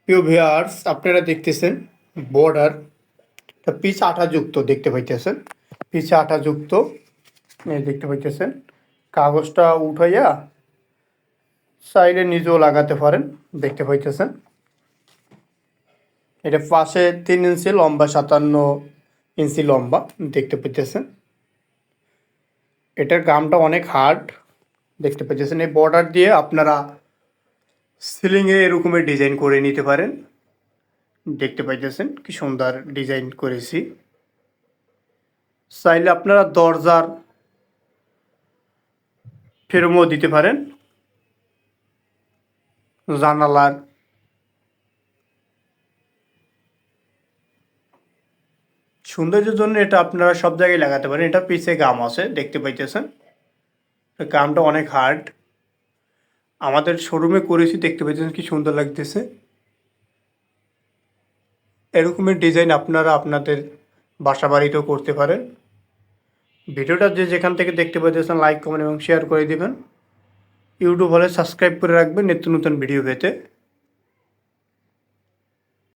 প্রিয় ভিউয়ার্স, আপনারা দেখতেছেন বর্ডার পিচ আঠাযুক্ত দেখতে পাইতেছেন। পিচ আঠাযুক্ত দেখতে পাইতেছেন। কাগজটা উঠাইয়া সাইডে নিজেও লাগাতে পারেন, দেখতে পাইতেছেন। এটা পাশে 3 ইঞ্চি লম্বা, 57 ইঞ্চি লম্বা দেখতে পাইতেছেন। এটার গামটা অনেক হার্ড দেখতে পাইতেছেন। এই বর্ডার দিয়ে আপনারা সিলিংয়ে এরকমের ডিজাইন করে নিতে পারেন। দেখতে পাইতেছেন কি সুন্দর ডিজাইন করেছি। চাইলে আপনারা দরজার ফ্রেমও দিতে পারেন, জানালার। সৌন্দর্যের জন্য এটা আপনারা সব জায়গায় লাগাতে পারেন। এটা পিছে গাম আছে দেখতে পাইতেছেন। গামটা অনেক হার্ড, আমাদের শোরুমে করেছি, দেখতে পাইতেছেন কি সুন্দর লাগতেছে। এরকমের ডিজাইন আপনারা আপনাদের বাসা বাড়িতেও করতে পারেন। ভিডিওটা যে যেখান থেকে দেখতে পাইতেছেন লাইক, কমেন্ট এবং শেয়ার করে দিবেন। ইউটিউব হলে সাবস্ক্রাইব করে রাখবেন নিত্য নতুন ভিডিও পেতে।